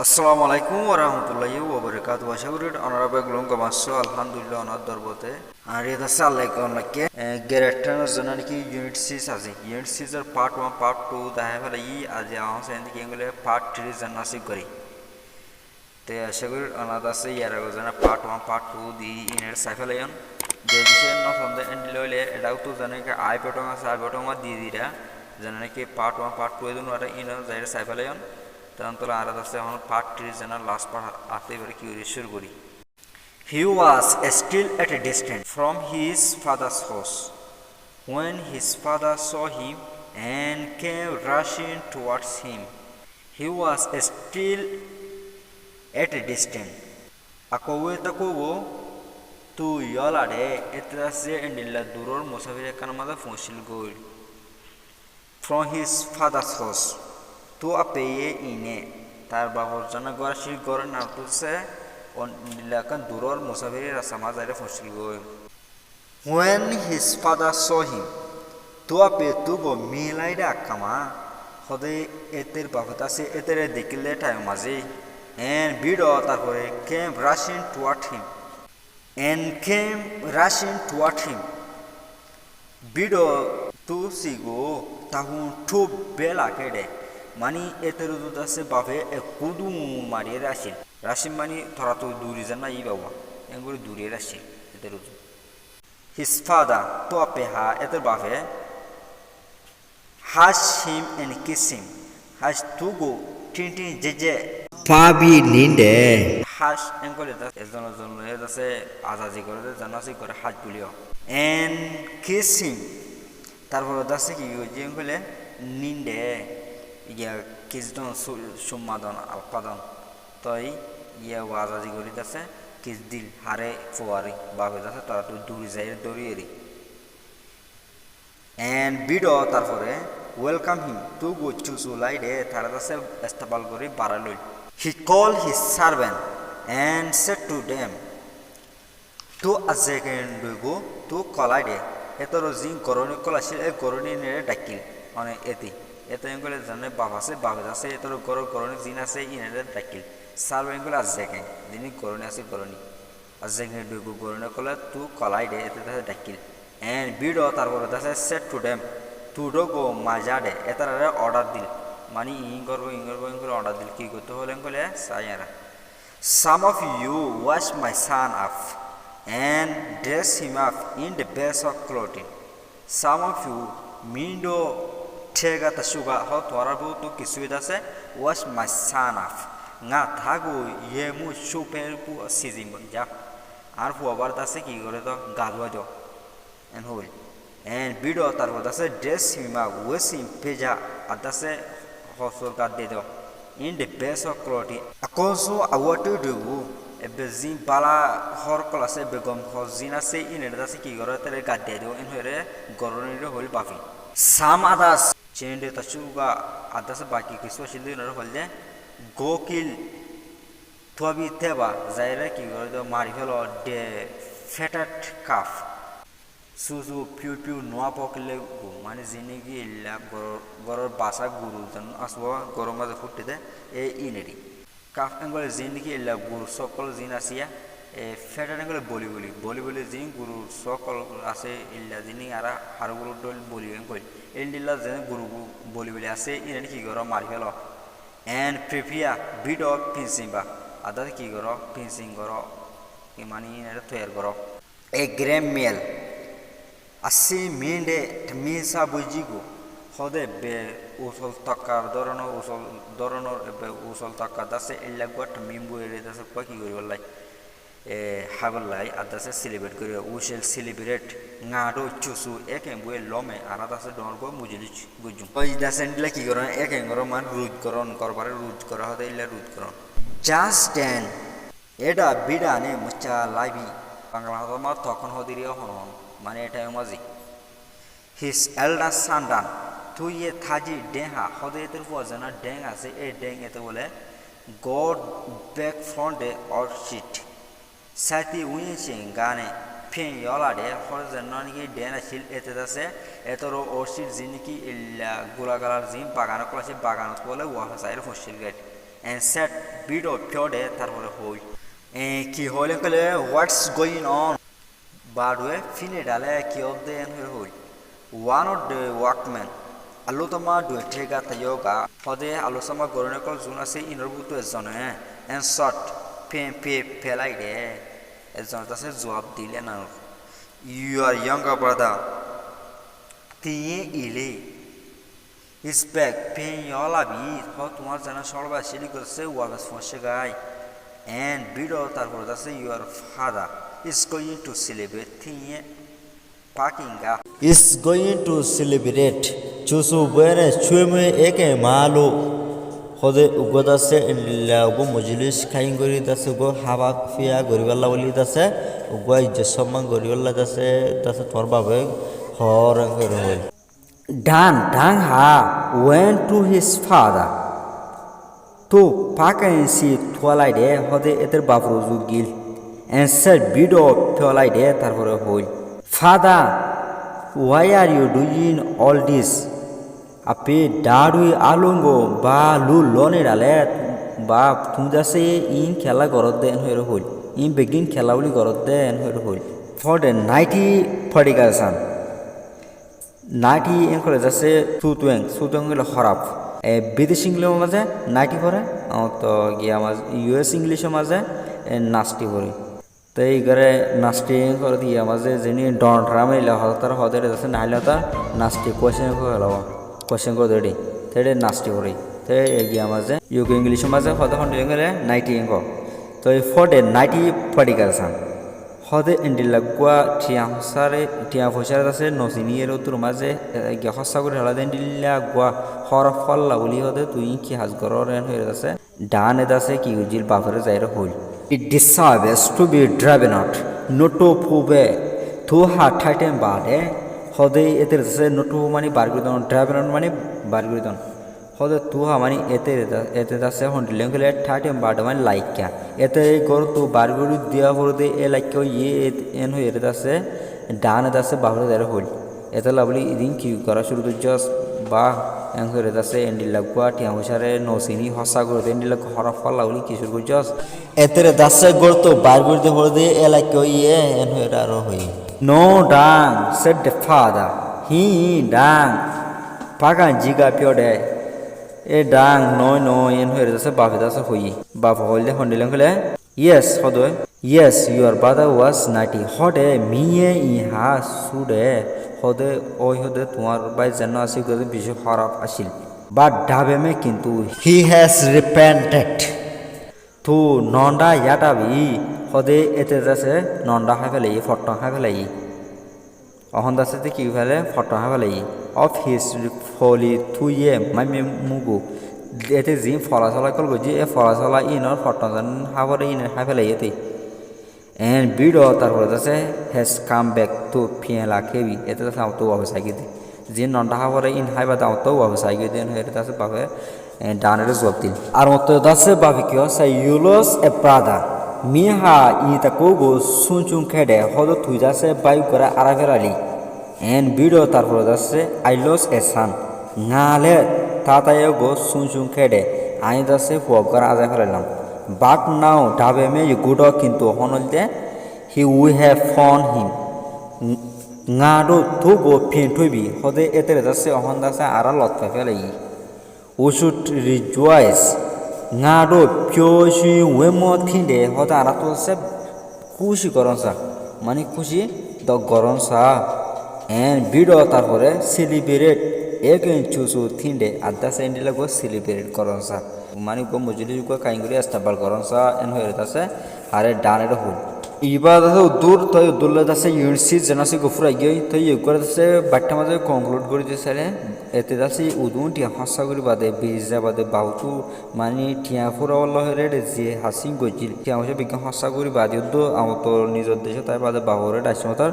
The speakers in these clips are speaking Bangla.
আসসালামু আলাইকুম ওয়া রাহমাতুল্লাহি ওয়া বারাকাতুহু আশা করি অনারাবে গুলম কমাসো আলহামদুলিল্লাহ অনার দরবতে আর এটা সাল্লাই কোন লাগে গ্রেটার জন্য নাকি ইউনিট 6 আছে ইউনিট 6 এর পার্ট 1 পার্ট 2 দাহে ফেলে ই আজ আমার সাথে কি এগুলো পার্ট 3 জানা আসি করি তে আশা করি অনাদ আছে ইয়ার জন্য পার্ট 1 পার্ট 2 দি ইনের সাইফালায়ন যে বিষয় ন সন্দেহ এন্ডিললে এটাও তো জানে কি আই বটন আছে আই বটন মা দি দিরা জানে নাকি পার্ট 1 পার্ট 2 এর জন্য এটা ইন যাইর সাইফালায়ন তাহলে আর আছে এখন পার্ট 3 জানা লাস্ট পার্ট আতে এবারে কি শুরু করি He was still at a distance from his father's house when his father saw him and came rushing towards him. He was still at a distance. Akowe takowo tu yolade etrase endilla duror musafire kanamada fonsil goil from his father's house. Tu apeye ine তার বাবার জন্য গড়াশি গড় নাটুসে অনিলাকান দূরর মুসাফিরের সমাজে ফসিল গয় when his father saw him তো আপে তুগো মিলাইরা কামা হদে এতের বাপতাসে এতেরে দেখিলে টাইম মাঝে and বিড়ো তারপরে came rushing toward him বিড়ো তু সিগো তাহু ঠুব বেলা কেডে মানি এতের দুদাসে বাপে কুদু মারিয়ে রাশিন মানি থরা তো দূরে যান না ই বাবা এগুলো দূরে রাশিন এতের his father তো আপে হা এতের বাপে hush him and kiss him hush to go tinti jeje Fabi Linde hush এগুলো এজনের জন্য এদাসে আজাজি করে জানাসি করে হাত বলিও and kiss him তারপর দাসে কি যে এগুলো নিন্দে ইয়া কিসদন সুমাদন আলপাদন তই ইয়া ওয়াজাজি গরি দাসে কিস দিল হারে ফোয়ারি বাবে দাসে তারা তো দূরে যায় দৌড়িয়েরি এন্ড বিডো তারপরে ওয়েলকাম হিম টু গো চুসু লাইডে তারা দাসে এস্তাবাল গরি বাড়ালই he call his servant and said to them to আজেকেন দুগো টু কলাইডে এতর জিং করনি কলাছিল এ করনি নে ডাকিল মানে এতি এত এগুলো জানে বাবাসে বাবা আছে এতর গরর করনি জিন আছে ইনের ডাকিল সার্ভ এগুলো আজেকেন যিনি করনি আছে করনি আজেকেন দুগো করনি কলা টু কলাইডে এতে দাসে ডাকিল এন্ড বিডো তারপর দাসে সেড টু দেম টু ডগো মাজাডে এতারে অর্ডার দিল মানে ইং করব অর্ডার দিল কি করতে হলে এগুলো Saiyaara some of you wash my son up and dress him up in the best of clothing some of you mindo tega tasuga ho torabu to kisuidase wash my son up nga thago yemu super pu sizim ja আর ফুয়াবার দাসে কি করে তো গাদুয়া দাও এন্ড হল এন্ড বিডো তারপর দাসে ড্রেস হিমা ওয়েসিম পেজা আদাসে হসর গাদ দে দাও in the best of clothing akonso awatu dugu ebezin bala hor klase begom hozina se ineda se ki goro tere gadde do in hore goroni ro hol bafi some others chende tasuga adas baki kiso shildi no holde go kill thobi teba zaire ki goro do mari felo de fatted calf suzu piu noa pokle go মানে জিনিগি ইল্লা গরর বাসা গুরু জন আসবা গরম মাঝে ফুটতে এ ইনেরি কাফ এঙ্গলে জিনিগি ইল্লা গুরু সকল জিন আসিয়া এ ফেটার এঙ্গলে বলি জিন গুরু সকল আছে ইল্লা জিনি আরা হারগুলো ডল বলি এঙ্গল এন্ডিল্লা যে গুরু বলি আছে ইনেরি কি গরম মারি ফেল এন্ড প্রিপিয়া বিড অফ ফিনিশিংবা আদা কি গরো ফিনিশিং গরো কি মানি ইনেরে তৈয়ার গরো এ গ্রেম মেল আসি মিন্ডে মিসা বুজিগো হদে বে উসল তাকার ধরনের উসল টাকা দাসে এলাগট মিম্বু এরে দাসে কি করি বললাই হাগলাই আদাসে সেলিব্রেট করি উশেল celebrate ngado chusu eken bue lome ara dase don go mujili gujum ওই দাসেন লা কি করেন একেন গরো মান রুদকরণ করবারে রুদ করা হতে ইলা রুদকরণ জাস্ট দেন এটা বিডানে মুচা লাইবি বাংলা মা তখন হদিরিও হন মানে এটা মাজি হিস এল্ডার সান ডান তুই এ থাজি ডেহা হদে এতের ফজনা ডেং আছে এই ডেং এতে বলে গড ব্যাক ফ্রন্ট ডে অর শিট সাথী উইনসিং গানে ফিন ইলাডে হরজনা নিকি ডেনা শিল এতে দাসে এতর অর শিট জিনিকি ইল্লা গুলাগালার জিম বাগান কলাসে বাগান বলে ওয়া সাইর ফসিল গেট and said ভিডিও পিওরে তারপরে হই কি হলে কলে হোয়াটস গোয়িং অন বারুয়ে ফিনে ডালে কি অফ দে হই ওয়ান অফ দ্য ওয়ার্কম্যান আলু তোমা দুইটেগা তাইয়োগা হদে আলু সামা গরনে কল জুন আছে ইনর বুতু এজনে এন শর্ট পে ফেলাই দে এজন তাছে জবাব দিলে না ইউ আর ইয়াঙ্গার ব্রাদার তিয়ে ইলে ইস ব্যাক পেন ইয়লাবি হ তোমার জানা সরবা শিলি করছে ওয়াবাস ফসে গায় এন্ড বিডো তারপর আছে your father is going to celebrate তিয়ে পাকিংগা is going to celebrate chusu buene chueme eke malu hode ugoda se la go mujlis khain gori dase go haba fia gori balla boli dase ugo je সম্মান gori balla dase tor babe hor hol Dan Dang Ha went to his father to pakansi twalai de hode eter babrozu gil and said bido twalai de tarpore hol father why are you doing all this ape darui alongo ba lu lone dale ba tumdase in khela gorod den hoir hol in begin khelawli gorod den hoir hol for the 90 prodigal son 90 N করে যাচ্ছে সুতুং হলো খরাব বিদেশি ইংলিশের মাঝে 90 পরে তো গিয়া মাঝ ইউএস ইংলিশের মাঝে নাস্টি পরে তো এই ঘরে নাস্টি করে দিয়া মাঝে যিনি ডন ড্রামে তার হদের যাচ্ছে নাইলে তার নাস্টি কোয়েশ্চেন করে দেড়ি তেড়ে নাস্টি পরে তো গিয়া মাঝে ইউকে ইংলিশের মাঝে হদে হন্ডে গেলে 90 এঙ্গ তো এই ফোর্ডে 90 পডিগাল সান হদে এন্ডিলাগুয়া টিয়া ফসারে আছে নসিনিয়ের তোর মাঝে গিয়া হসা করে হলা এন্ডিলা গুয়া হর ফল্লা বলি হদে তুই কি হাজ গরর এন হয়ে আছে ডান এদ আছে কি উজিল বাফরে যাইরে হইল ইট ডিসার্ভস টু বি ড্রাইভেন আউট নোটো ফুবে থু হা ঠাইটেন বাদে হদে এতের আছে নোটো মানে বারগুদন ড্রাইভেন আউট মানে বারগুদন হদে তুহা মানে এতে আছে হন্ডিলেন গেলে ঠাইটেন বাদে মানে লাইকা এতে গর তো বারগুড়ি দিয়া পড়তে এ লাইকা ইয়ে এন হয়ে আছে ডান এদ আছে বাফরে যাইরে হইল এতে লাভলি ইদিন কি করা শুরু তো জাস্ট বা এন হয়ে আছে এন্ডিলাগুয়া টিয়া ফসারে নসিনি হসা করে এন্ডিলাগ হরফ ফল্লা বলি কি শুরু করছস এতের দাসে গর তো বারগুড়ি পড়তে e like ইয়ে en hoir aro hoi no dang said the father he dang pagan jiga piode এ ডাং নয় এন হয়ে যাচ্ছে বাপে যাচ্ছে হই বাপ হইলে হন্ডিলেন হলে ইয়েস হদে ইয়েস ইউর ব্রাদার ওয়াজ 90 হদে মিয়ে ইহা সুডে হদে ওই হদে তোমার বাই যেন আসি গদে বেশি খারাপ আসিল বাট ডাবে মে কিন্তু he has repented তো নন্ডা ইয়াটাবি হদে এতে যাচ্ছে নন্ডা খাই ফেলাই ফট্ট খাই ফেলাই অহন দাসে কি ফেলে ফট্ট খাই ফেলাই অফ হিস ফলি থুয়ে মাইমে মুগু এতে জি ফলাচলা কল গজি এ ফলাচলা ইনর ফট্টজন হাবরে ইন খাই ফেলাই এতে এন্ড বিডো তারপরে যাচ্ছে হ্যাজ কাম ব্যাক টু ফিয়েলা খেবি এতে যাচ্ছে তো অবস্থায় গিয়ে যে নন্ডা হাবরে ইন হাইবা দাও তো অবস্থায় গিয়ে দেন হয়ে যাচ্ছে বাপে ডানের জবাব দিল আর মতো যাচ্ছে বাপে কি হচ্ছে ইউলস এ ব্রাদার মিহা ই তাকো গো সুনচুং খেডে হদ থুই যাচ্ছে বায়ু করে আরাফেরালি এন বিডো তারপরে যাচ্ছে আই লস এ সান নালে তাতায় গো সুনচুং খেডে আই যাচ্ছে ফুয়া করে আজা ফেলাইলাম বাট নাও ডাবে মে গুড কিন্তু হনলতে he we have found him ngado thugo phin thubi hode etere jasse ohon dase ara lotfa felai we should rejoice ngado pyoshi wemo thinde hoda ara to se খুশি করনসা মানে খুশি দ গরনসা and bido tarpore celebrate again chusu thinde adda sendila go celebrate করনসা মানে go mujuli go kainguri astabal করনসা en hoye dase are danero hul ইবাদতে দূর তো দুল্লা দাসে ইউনিসি জেনাসি গফুরা গই তো ইউকরে দাসে বাট্টা মাঝে কনক্লুড করে দিছারে এতে দাসি উদুন টিয়া হাসা করি বাদে বিজা বাদে বাউতু মানে টিয়া ফুরা আল্লাহ রে যে হাসিং গজিল টিয়া হইছে বিজ্ঞান হাসা করি বাদে তো আমতো নিজের দেশে তাই বাদে বাহরে ডাসমতার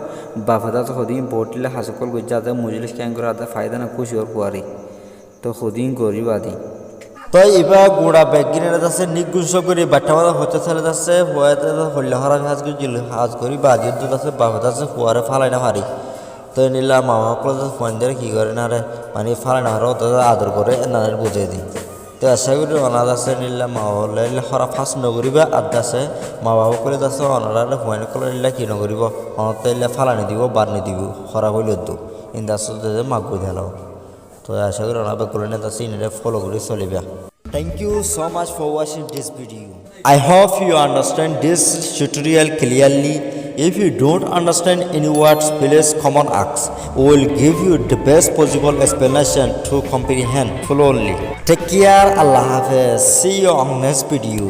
বাফাদা তো হদিন বটিলে হাসকল গজাতে মুজলিস ক্যাং করে আদা ফায়দা না খুশি ওর কুয়ারি তো হদিন করি বাদি তো ইবা গুড়া বেগিনের যাচ্ছে নিগুস করে বাট্টা মাথা হতে চলে যাচ্ছে হয়াতে হল্লা হারা হাজ করি বাজি তো যাচ্ছে বাবা যাচ্ছে ফুয়ারে ফালাই না হারি তো নিলা মা বাবা ফোন দিয়ে কি করে না রে মানে ফালাই না হারো তো আদর করে না বুঝিয়ে দিই তো আশা করি অনাথ আছে নিলে মা বাবা সরা ফার্স্ট নকরিবা আদা আছে মা বাবা করে আছে অনারা হুয়াইন কলে নিলে কি নকরিব অনাথ ইলে ফালানি দিব বার নি দিব সরা হইল দু ইন্দা আসতে মাক গই ঢালাও তো আশা করি অনাথ করে নিয়ে আছে ইনে ফলো করে চলিবা Thank you so much for watching this video. I hope you understand this tutorial clearly. If you don't understand any words, please come on ask. We will give you the best possible explanation to comprehend fully. Take care, Allah Hafiz. See you on next video.